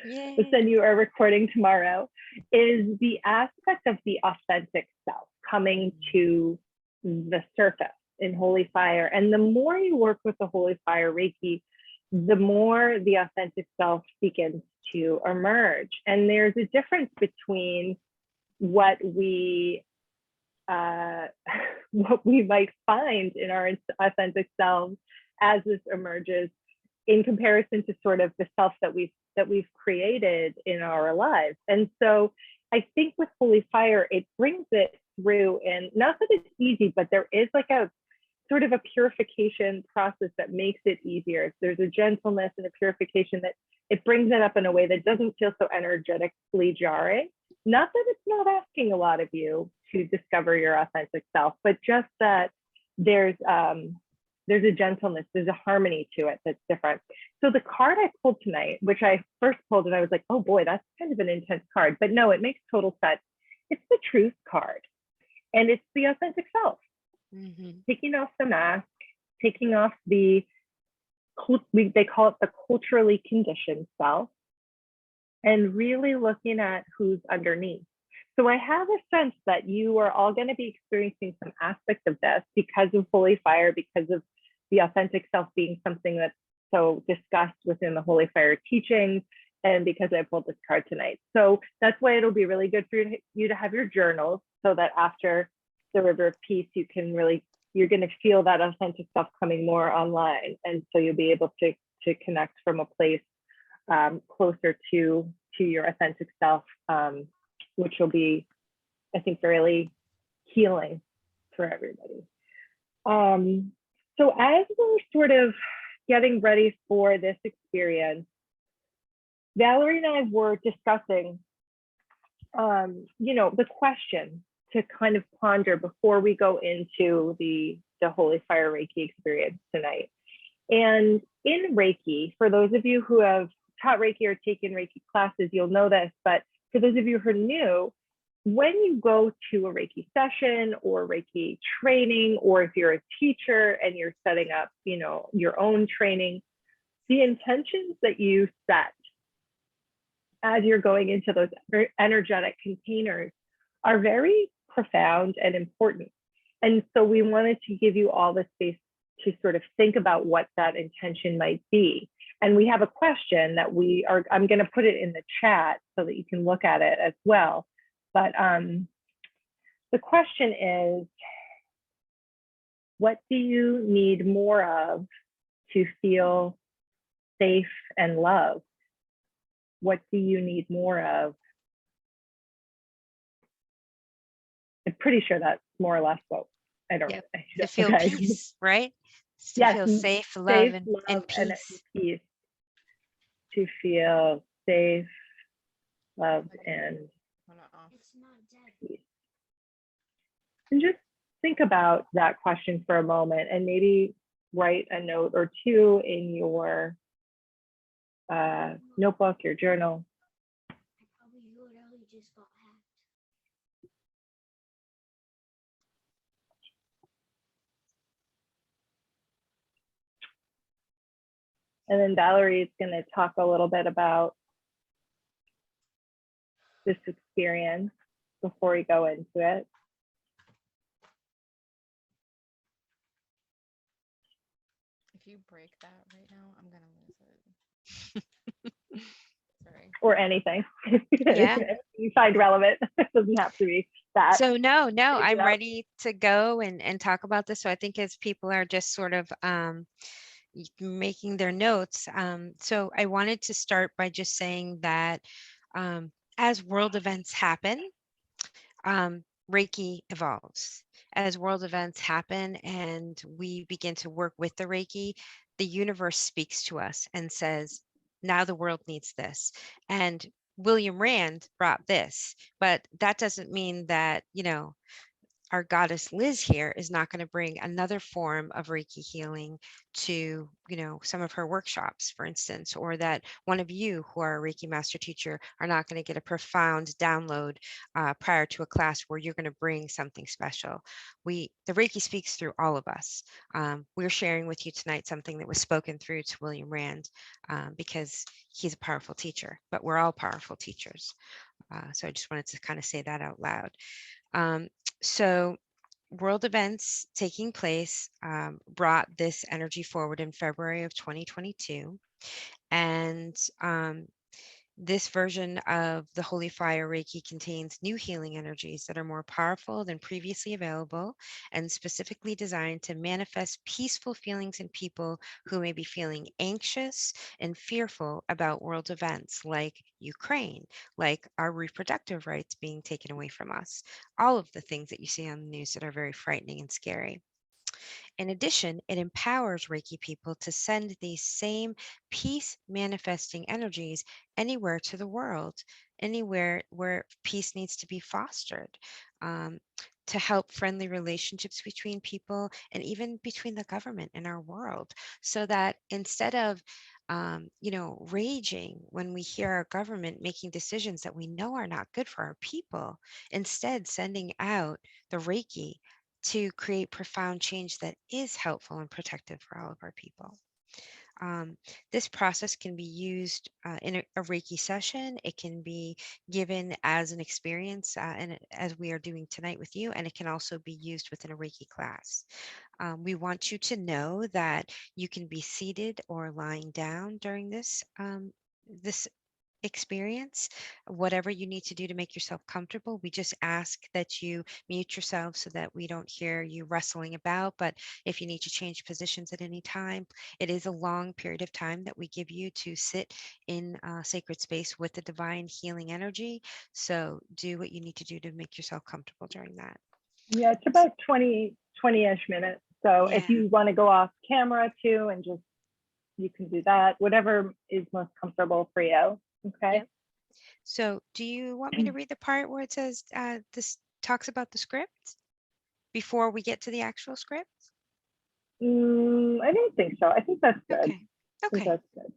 Yay. but then you are recording tomorrow, is the aspect of the authentic self coming to the surface in Holy Fire. And the more you work with the Holy Fire Reiki, the more the authentic self begins to emerge. And there's a difference between what we uh, what we might find in our authentic selves as this emerges in comparison to sort of the self that we've created in our lives. And so I think with Holy Fire, it brings it through, and not that it's easy, but there is like a sort of a purification process that makes it easier. There's a gentleness and a purification that it brings it up in a way that doesn't feel so energetically jarring. Not that it's not asking a lot of you to discover your authentic self, but just that there's a gentleness, there's a harmony to it that's different. So the card I pulled tonight, which I first pulled and I was like, oh boy, that's kind of an intense card, but no, it makes total sense. It's the truth card, and it's the authentic self. Mm-hmm. Taking off the mask, taking off the, they call it the culturally conditioned self, and really looking at who's underneath. So I have a sense that you are all going to be experiencing some aspect of this because of Holy Fire, because of the authentic self being something that's so discussed within the Holy Fire teachings, and because I pulled this card tonight. So that's why it'll be really good for you to have your journals, so that after the River of Peace, you can really, you're going to feel that authentic self coming more online. And so you'll be able to connect from a place closer to your authentic self, which will be, I think, really healing for everybody. So as we're sort of getting ready for this experience, Valerie and I were discussing, the question to kind of ponder before we go into the Holy Fire Reiki experience tonight. And in Reiki, for those of you who have taught Reiki or taken Reiki classes, you'll know this, but for those of you who are new, when you go to a Reiki session or Reiki training, or if you're a teacher and you're setting up, your own training, the intentions that you set as you're going into those energetic containers are very profound and important. And so we wanted to give you all the space to sort of think about what that intention might be. And we have a question that I'm going to put it in the chat so that you can look at it as well. But the question is, what do you need more of to feel safe and loved? What do you need more of? I'm pretty sure that's more or less what, I don't know. To feel peace, right? To yes, feel safe, love, safe, and, love, and peace. And peace. To feel safe, love, and peace. And just think about that question for a moment, and maybe write a note or two in your notebook, your journal. And then Valerie is going to talk a little bit about this experience before we go into it. If you break that right now, I'm going to lose it. Sorry. Or anything. Yeah. You find relevant. It doesn't have to be that. So no, I'm ready to go and talk about this. So I think as people are just sort of making their notes. So I wanted to start by just saying that as world events happen, Reiki evolves. As world events happen and we begin to work with the Reiki, the universe speaks to us and says, now the world needs this. And William Rand brought this, but that doesn't mean that, our goddess Liz here is not going to bring another form of Reiki healing to, some of her workshops, for instance, or that one of you who are a Reiki master teacher are not going to get a profound download prior to a class where you're going to bring something special. The Reiki speaks through all of us. We're sharing with you tonight something that was spoken through to William Rand because he's a powerful teacher, but we're all powerful teachers. So I just wanted to kind of say that out loud. So world events taking place brought this energy forward in February of 2022. And this version of the Holy Fire Reiki contains new healing energies that are more powerful than previously available and specifically designed to manifest peaceful feelings in people who may be feeling anxious and fearful about world events like Ukraine, like our reproductive rights being taken away from us, all of the things that you see on the news that are very frightening and scary. In addition, it empowers Reiki people to send these same peace manifesting energies anywhere to the world, anywhere where peace needs to be fostered, um, to help friendly relationships between people and even between the government and our world, so that instead of raging when we hear our government making decisions that we know are not good for our people, instead sending out the Reiki to create profound change that is helpful and protective for all of our people. This process can be used in a Reiki session. It can be given as an experience, as we are doing tonight with you, and it can also be used within a Reiki class. We want you to know that you can be seated or lying down during this experience, whatever you need to do to make yourself comfortable. We just ask that you mute yourself so that we don't hear you rustling about. But if you need to change positions at any time, it is a long period of time that we give you to sit in sacred space with the divine healing energy. So do what you need to do to make yourself comfortable during that. Yeah, it's about 20-ish minutes. So Yeah. if you want to go off camera too, and just, you can do that, whatever is most comfortable for you. Okay. Yep. So do you want me to read the part where it says this talks about the script before we get to the actual script? I don't think so. I think that's good. Okay. I think Okay. that's good.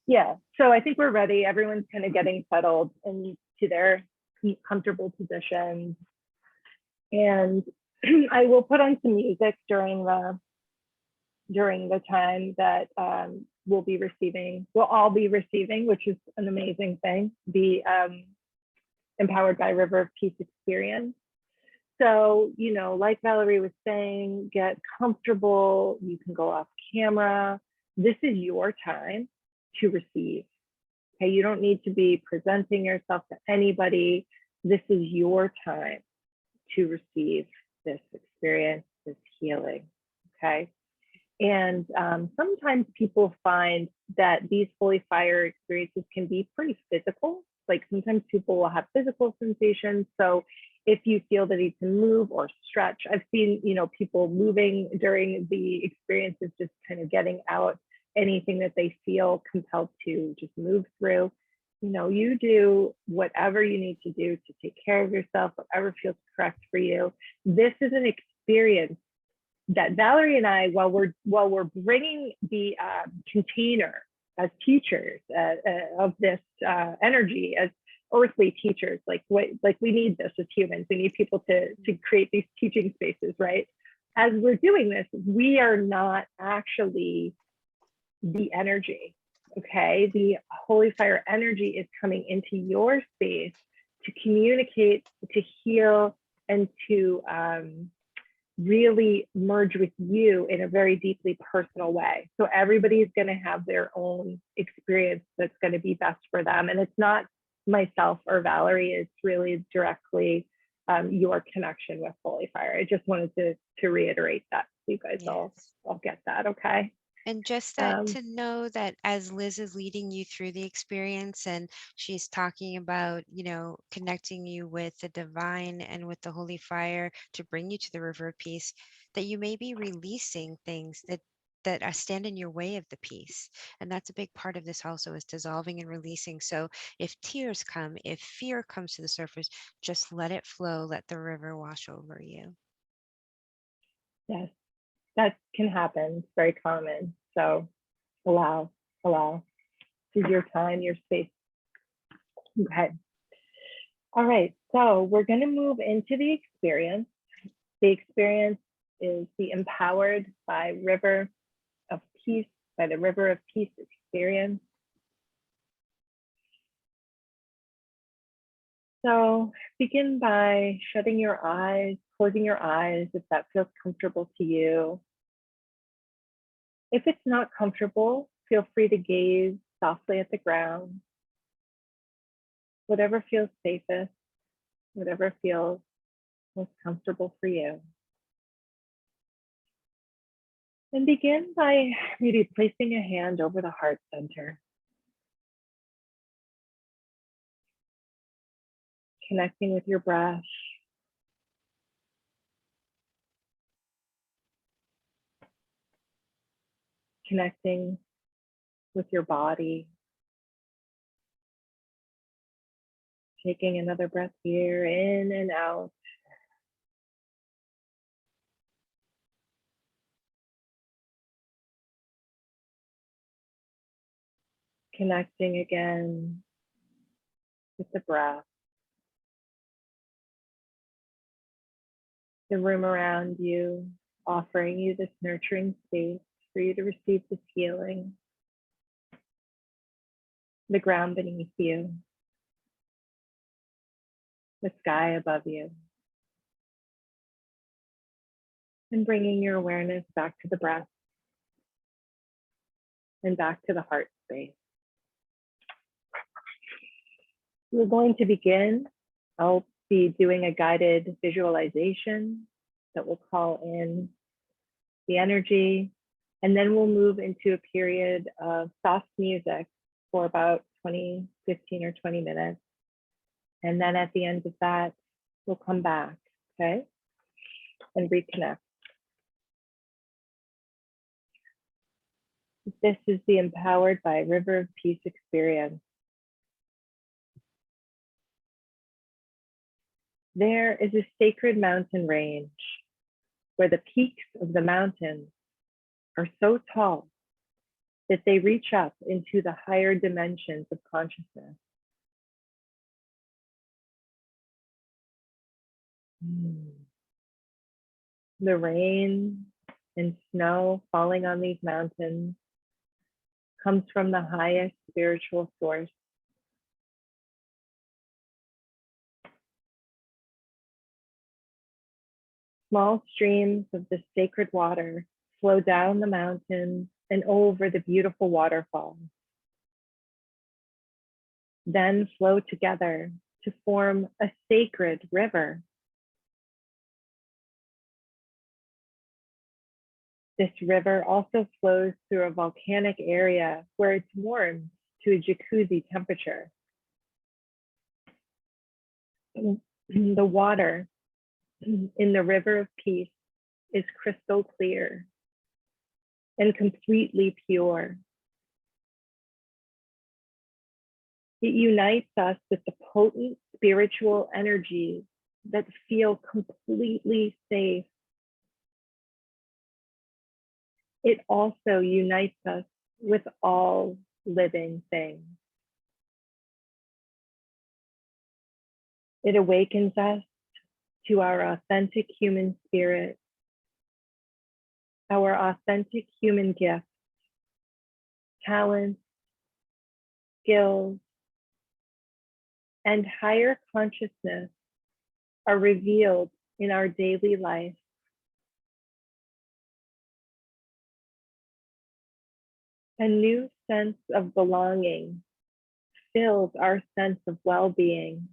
Yeah. So I think we're ready. Everyone's kind of getting settled into their comfortable positions. And I will put on some music during the time that we'll all be receiving, which is an amazing thing, the Empowered by River of Peace experience. So, like Valerie was saying, get comfortable. You can go off camera. This is your time to receive. Okay, you don't need to be presenting yourself to anybody. This is your time to receive this experience, this healing. Okay. And sometimes people find that these holy fire experiences can be pretty physical. Like sometimes people will have physical sensations. So if you feel the need to move or stretch, I've seen, people moving during the experiences, just kind of getting out anything that they feel compelled to just move through. You do whatever you need to do to take care of yourself, whatever feels correct for you. This is an experience that Valerie and I, while we're bringing the container as teachers of this energy, as earthly teachers, like we need this as humans. We need people to create these teaching spaces, right? As we're doing this, we are not actually the energy. Okay, the holy fire energy is coming into your space to communicate, to heal, and to really merge with you in a very deeply personal way. So everybody's going to have their own experience that's going to be best for them. And it's not myself or Valerie, it's really directly your connection with holy fire. I just wanted to reiterate that so you guys all get that. Okay. And just that to know that as Liz is leading you through the experience and she's talking about, connecting you with the divine and with the holy fire to bring you to the river of peace, that you may be releasing things that stand in your way of the peace. And that's a big part of this also, is dissolving and releasing. So if tears come, if fear comes to the surface, just let it flow, let the river wash over you. Yes, that can happen. It's very common. So allow. This is your time, your space. Okay. All right. So we're going to move into the experience. The experience is the Empowered by River of Peace, by the River of Peace experience. So begin by shutting your eyes, closing your eyes if that feels comfortable to you. If it's not comfortable, feel free to gaze softly at the ground. Whatever feels safest, whatever feels most comfortable for you. And begin by maybe placing a hand over the heart center. Connecting with your breath. Connecting with your body. Taking another breath here, in and out. Connecting again with the breath. The room around you, offering you this nurturing space for you to receive this healing. The ground beneath you. The sky above you. And bringing your awareness back to the breath and back to the heart space. We're going to begin. I'll be doing a guided visualization that will call in the energy, and then we'll move into a period of soft music for about 15 or 20 minutes. And then at the end of that, we'll come back, okay? And reconnect. This is the Empowered by River of Peace experience. There is a sacred mountain range where the peaks of the mountains are so tall that they reach up into the higher dimensions of consciousness. The rain and snow falling on these mountains comes from the highest spiritual source. Small streams of the sacred water flow down the mountains and over the beautiful waterfalls, then flow together to form a sacred river. This river also flows through a volcanic area where it's warmed to a jacuzzi temperature. The water in the River of Peace is crystal clear and completely pure. It unites us with the potent spiritual energies that feel completely safe. It also unites us with all living things. It awakens us to our authentic human spirit, our authentic human gifts, talents, skills, and higher consciousness are revealed in our daily life. A new sense of belonging fills our sense of well-being.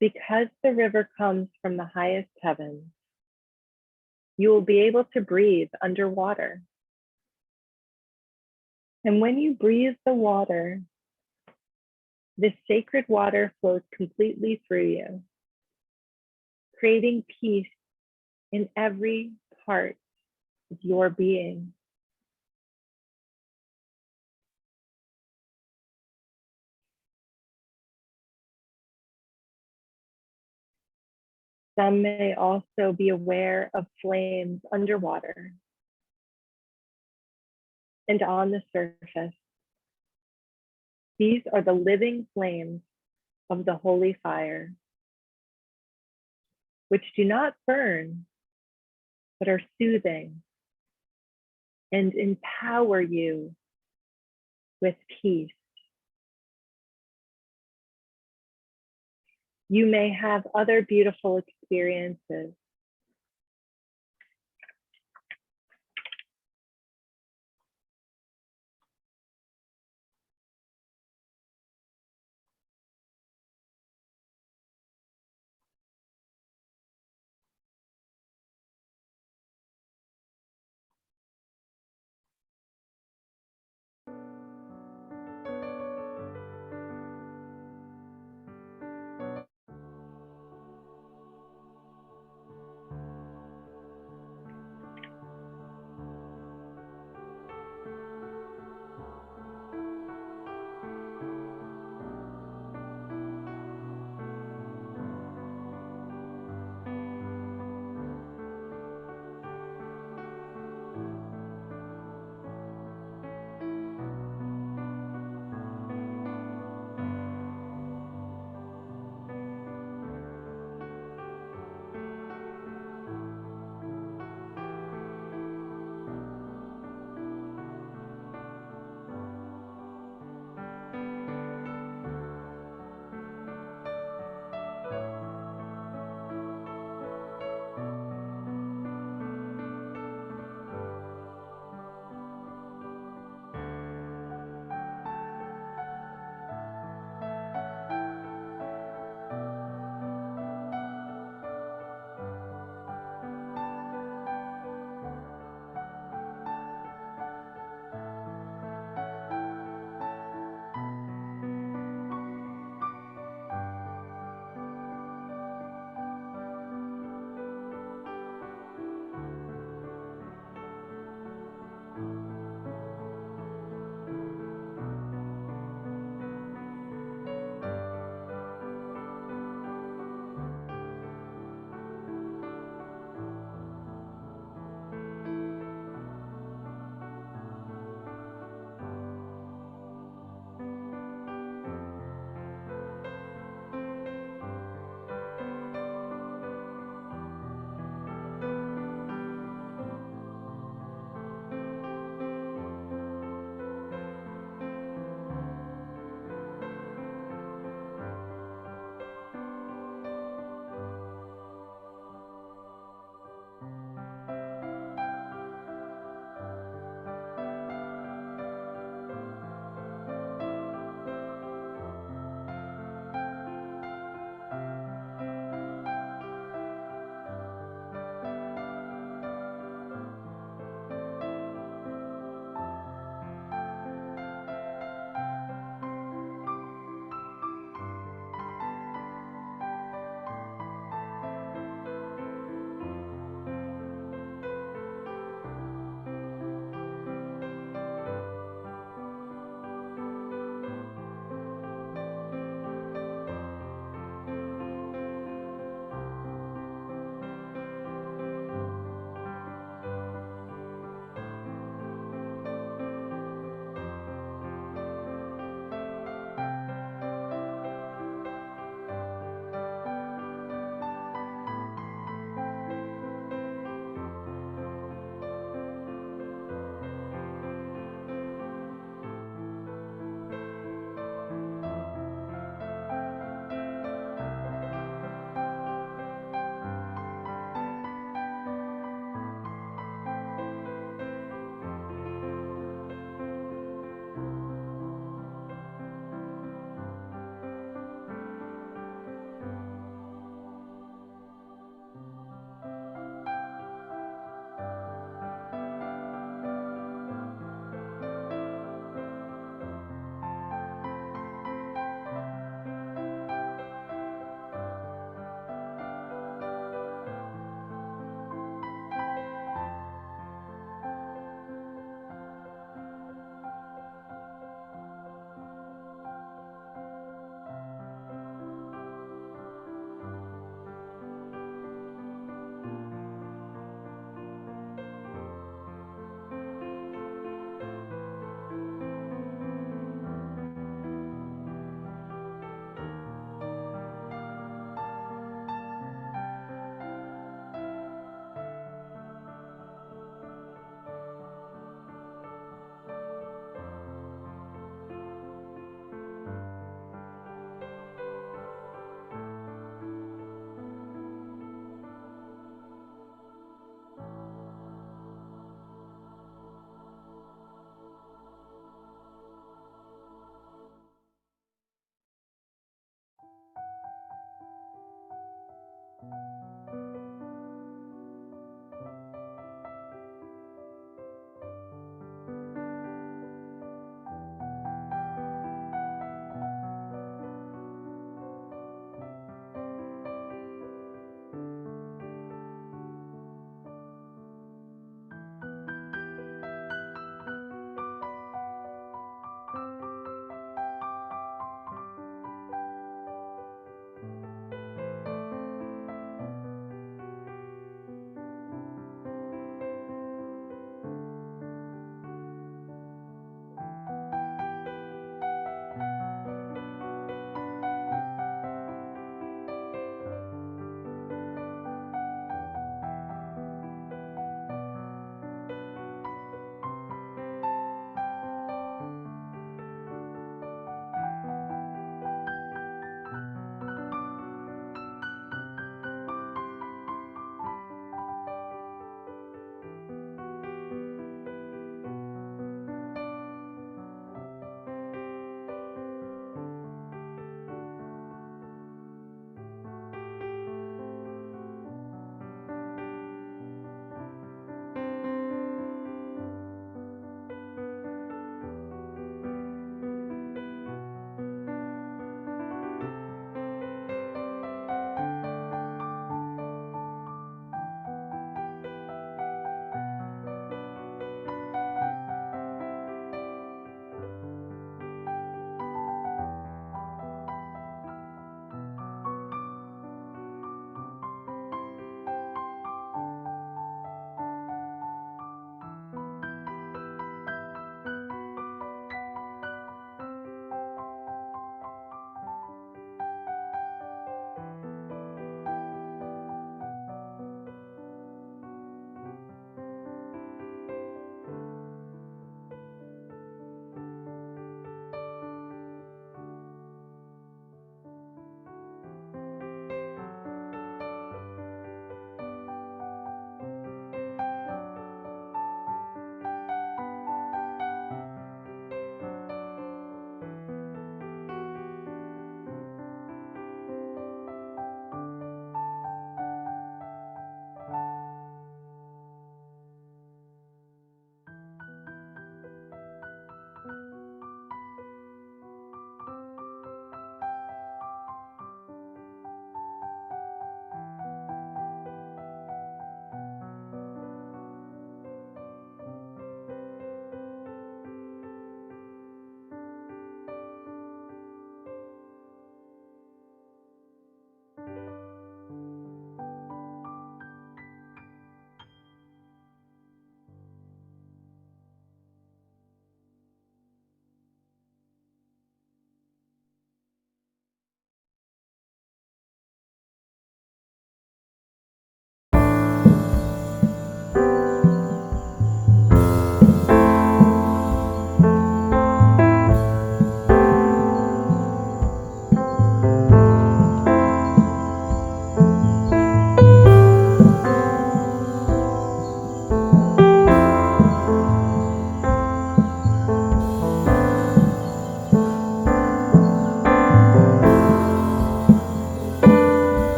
Because the river comes from the highest heavens, you will be able to breathe underwater. And when you breathe the water, this sacred water flows completely through you, creating peace in every part of your being. Some may also be aware of flames underwater and on the surface. These are the living flames of the holy fire, which do not burn, but are soothing and empower you with peace. You may have other beautiful experiences.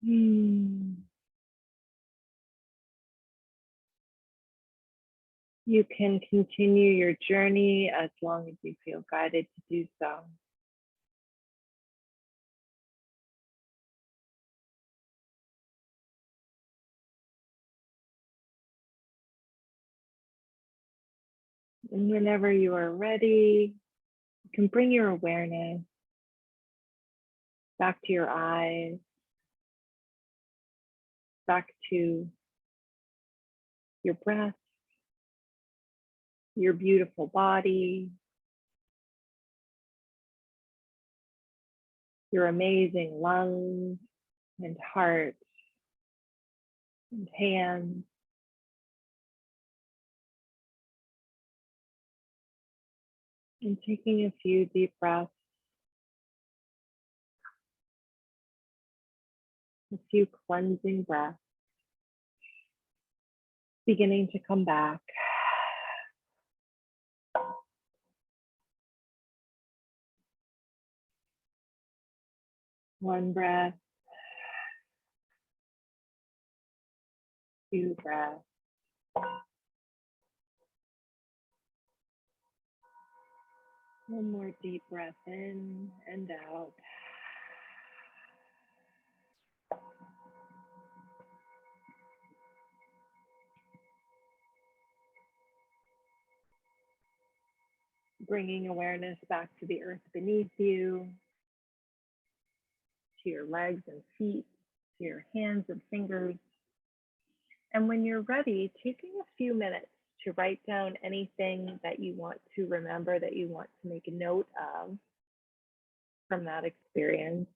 You can continue your journey as long as you feel guided to do so. And whenever you are ready, you can bring your awareness back to your eyes, back to your breath, your beautiful body, your amazing lungs and heart and hands. And taking a few deep breaths, a few cleansing breaths, beginning to come back. One breath, two breaths. One more deep breath in and out. Bringing awareness back to the earth beneath you, to your legs and feet, to your hands and fingers. And when you're ready, taking a few minutes to write down anything that you want to remember, that you want to make a note of from that experience.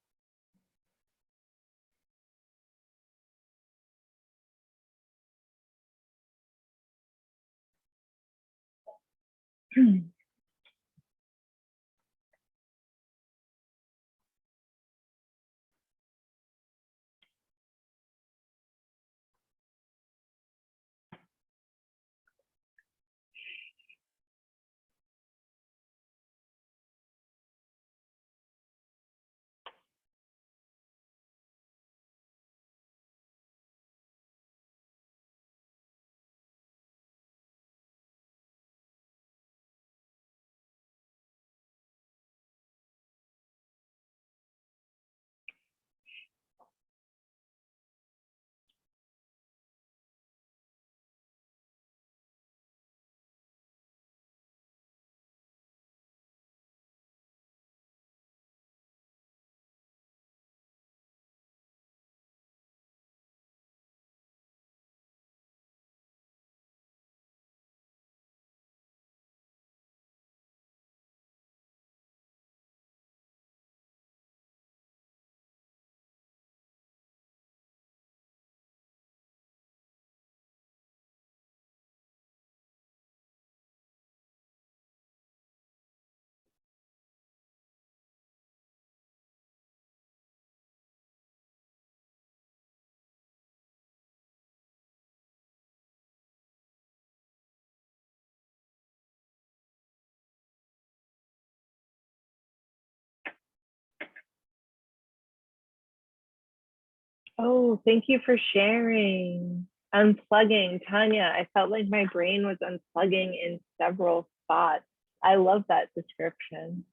Oh, thank you for sharing. Unplugging, Tanya. I felt like my brain was unplugging in several spots. I love that description.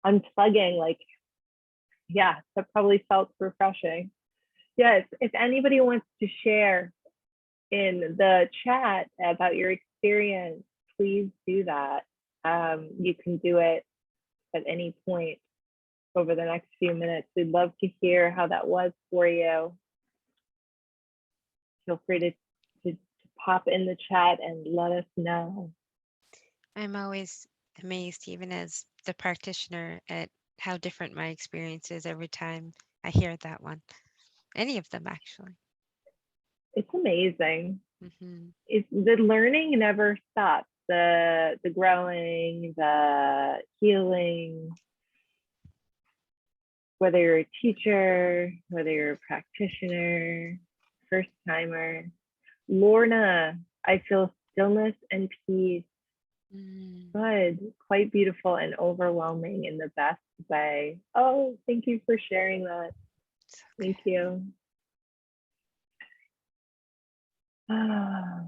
Unplugging, like, yeah, that probably felt refreshing. Yes, if anybody wants to share in the chat about your experience, please do that. You can do it at any point over the next few minutes. We'd love to hear how that was for you. Feel free to pop in the chat and let us know. I'm always amazed, even as the practitioner, at how different my experience is every time I hear that one. Any of them, actually. It's amazing. Mm-hmm. The learning never stops. The growing, the healing, whether you're a teacher, whether you're a practitioner, first timer. Lorna, I feel stillness and peace. Good, quite beautiful and overwhelming in the best way. Oh, thank you for sharing that. It's Thank okay. you. Ah.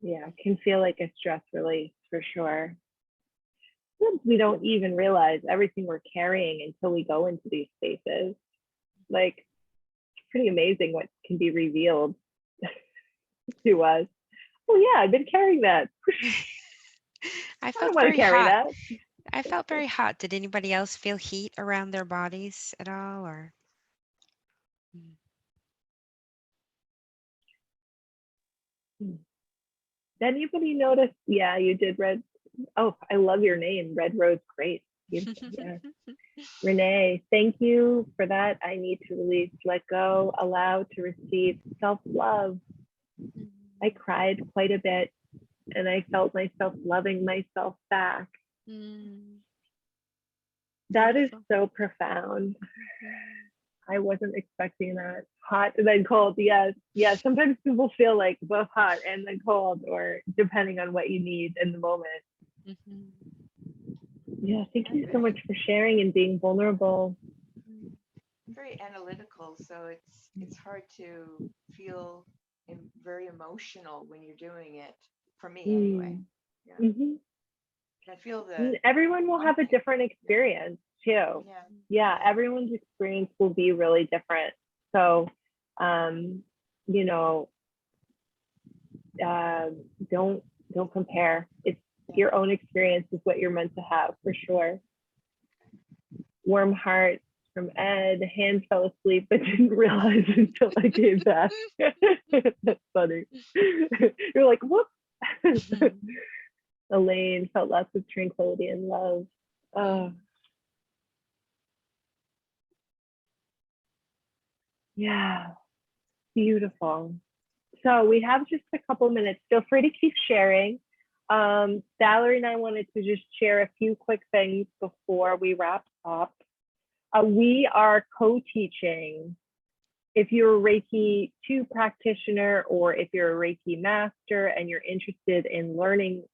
Yeah, it can feel like a stress release for sure. Sometimes we don't even realize everything we're carrying until we go into these spaces. Like, it's pretty amazing what can be revealed to us. Oh yeah, I've been carrying that. I I don't felt want to very carry hot. that. I felt very hot. Did anybody else feel heat around their bodies at all, or? Mm. Did anybody notice? Yeah, you did, Red. Oh, I love your name, Red Rose. Great. Beautiful. Yeah. Renee, thank you for that. I need to release, let go, allow to receive self-love. I cried quite a bit and I felt myself loving myself back. Mm, That is beautiful. so profound. Mhm. I wasn't expecting that. Hot and then cold. Yes. Yes. Sometimes people feel like both hot and then cold, or depending on what you need in the moment. Mhm. Yeah. Thank I'm you so very, much for sharing and being vulnerable. Mm. very analytical, so it's hard to feel very emotional when you're doing it. For me, anyway. Mm. Yeah, Hmm. I feel the Everyone will one have a thing. different Yeah, experience too. yeah, Yeah. yeah. Everyone's experience will be really different. So, um, you know, uh, don't don't compare. It's Yeah. your own experience is what you're meant to have for sure. Warm heart from Ed. Hand fell asleep but didn't realize until I came back. That's funny. You're like, whoop. Mhm. Elaine felt lots of tranquility and love. Mm. Oh, yeah, beautiful. So we have just a couple minutes. Feel free to keep sharing. Valerie and I wanted to just share a few quick things before we wrap up. We are co-teaching. If you're a Reiki 2 practitioner or if you're a Reiki master and you're interested in learning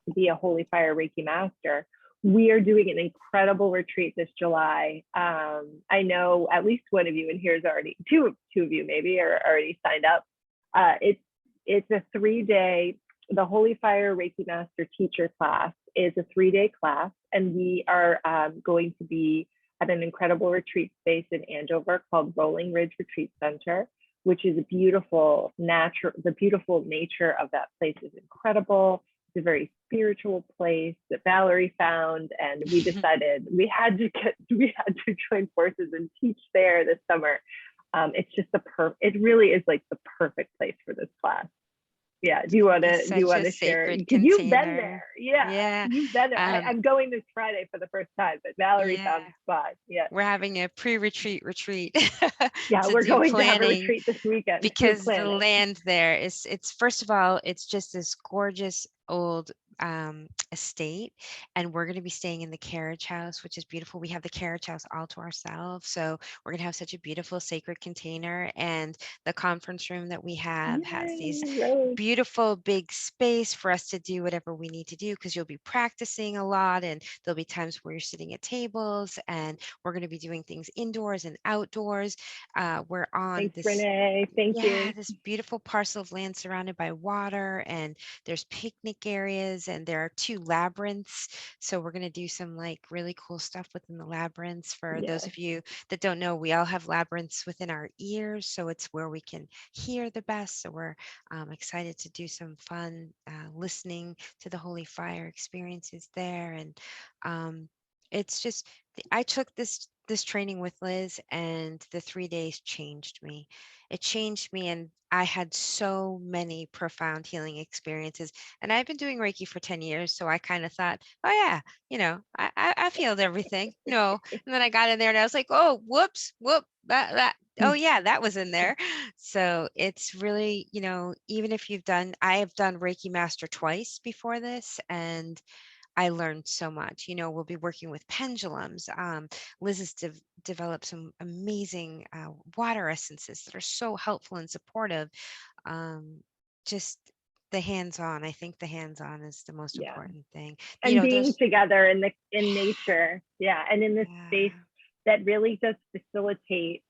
to be a Holy Fire Reiki master, we are doing an incredible retreat this July. I know at least one of you in here is already, two of you maybe are already signed up. It's a 3-day, the Holy Fire Reiki Master Teacher class is a 3-day class, and we are going to be at an incredible retreat space in Andover called Rolling Ridge Retreat Center, which is a beautiful natural, the beautiful nature of that place is incredible. It's a very spiritual place that Valerie found, and we decided we had to join forces and teach there this summer. It's just it really is like the perfect place for this class. Yeah. It's gonna be Do you such want a to share? sacred Because you've been container. there. Yeah. Yeah. You've been there. Um, I'm going this Friday for the first time, but Valerie yeah. found the spot. Yeah. We're having a retreat Yeah. to We're do going to have a planning retreat this weekend. We're because the planning. land there is, it's first of all, it's just this gorgeous old estate, and we're going to be staying in the carriage house, which is beautiful. We have the carriage house all to ourselves, so we're going to have such a beautiful sacred container. And the conference room that we have has these Yay, Rose. beautiful big space for us to do whatever we need to do, because you'll be practicing a lot, and there'll be times where you're sitting at tables, and we're going to be doing things indoors and outdoors. We're on Thanks, this, Renee. Thank yeah, you. this beautiful parcel of land surrounded by water, and there's picnic areas, and there are 2 labyrinths. So we're going to do some like really cool stuff within the labyrinths. For those Yes. of you that don't know, we all have labyrinths within our ears, so it's where we can hear the best. So we're excited to do some fun listening to the Holy Fire experiences there. And it's just, I took this training with Liz, and the 3 days changed me. It changed me, and I had so many profound healing experiences. And I've been doing Reiki for 10 years, so I kind of thought, oh yeah, I've healed everything. No. And then I got in there and I was like, oh, whoop, that, oh yeah, that was in there. So it's really, even if I have done Reiki Master twice before this, and I learned so much. We'll be working with pendulums. Liz has developed some amazing water essences that are so helpful and supportive. Um, just the hands-on. I think the hands-on is the most Yeah. important thing. And being There's together in nature, yeah, and in this space yeah, that really does facilitate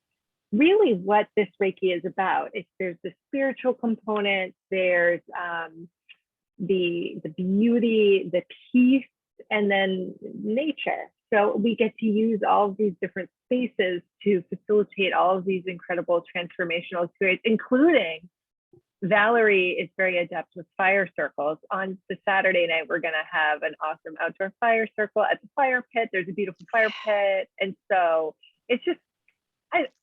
really what this Reiki is about. If there's the spiritual component, there's the beauty, the peace, and then nature. So we get to use all of these different spaces to facilitate all of these incredible transformational experiences, including Valerie is very adept with fire circles. On the Saturday night, we're going to have an awesome outdoor fire circle at the fire pit. There's a beautiful fire pit. And so it's just,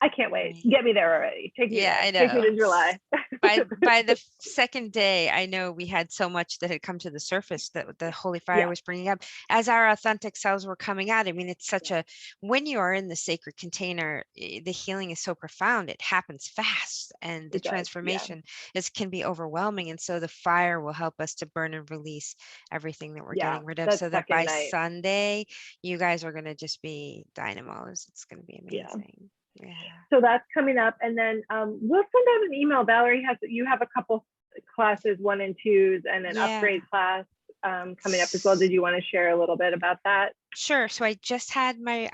I can't wait. Right. Get me there already. Take me Yeah, there. I Take me know. to July. By the second day, I know we had so much that had come to the surface that the Holy Fire Yeah. was bringing up as our authentic selves were coming out. I mean, it's such a, when you are in the sacred container, the healing is so profound. It happens fast, and the It does, yeah. transformation can be overwhelming. And so the fire will help us to burn and release everything that we're Yeah, getting rid of, that so that by second night. Sunday, you guys are going to just be dynamos. It's going to be Yeah. amazing. Yeah. So that's coming up. And then we'll send out an email. Valerie you have a couple classes, 1 and 2s, and an Yeah. upgrade class coming up as well. Did you want to share a little bit about that? Sure. So I just had my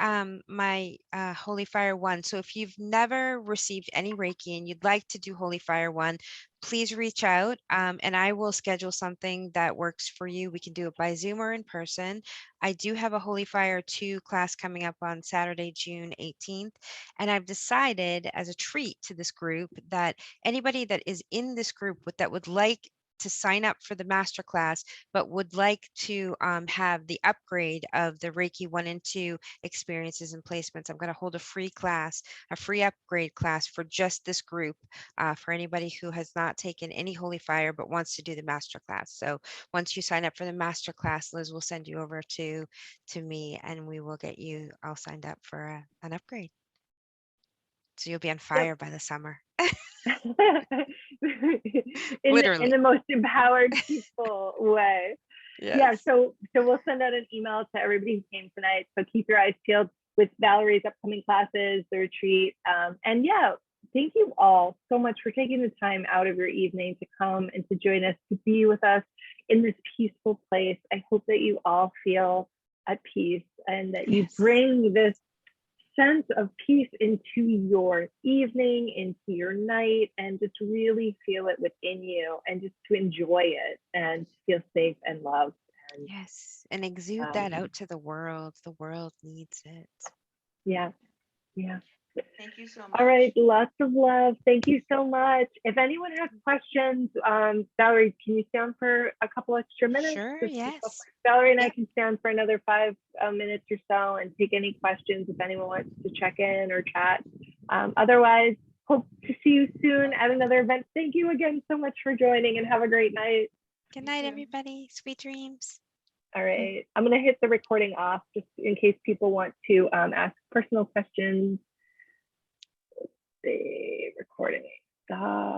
Holy Fire 1. So if you've never received any Reiki and you'd like to do Holy Fire 1, please reach out, and I will schedule something that works for you. We can do it by Zoom or in person. I do have a Holy Fire 2 class coming up on Saturday, June 18th. And I've decided, as a treat to this group, that anybody that is in this group that would like to sign up for the masterclass, but would like to have the upgrade of the Reiki 1 and 2 experiences and placements, I'm going to hold a free class, a free upgrade class for just this group, for anybody who has not taken any Holy Fire but wants to do the masterclass. So once you sign up for the masterclass, Liz will send you over to me, and we will get you all signed up for an upgrade. So you'll be on fire by the summer. in the most empowered, peaceful way. Yes. Yeah, so we'll send out an email to everybody who came tonight. So keep your eyes peeled with Valerie's upcoming classes, the retreat. And yeah, thank you all so much for taking the time out of your evening to come and to join us, to be with us in this peaceful place. I hope that you all feel at peace and that you Yes. bring this sense of peace into your evening, into your night, and just really feel it within you, and just to enjoy it and feel safe and loved. And Yes, and exude that out to the world. The world needs it. yeah, yeah. Thank you so much. All right, lots of love. Thank you so much. If anyone has questions, Valerie, can you stay on for a couple extra minutes? Sure, Just yes. Valerie and I Yep. can stay on for another 5 minutes or so and take any questions if anyone wants to check in or chat. Otherwise, hope to see you soon at another event. Thank you again so much for joining, and have a great night. Good You night, too. everybody. Sweet dreams. All right, I'm going to hit the recording off just in case people want to ask personal questions. The recording stop.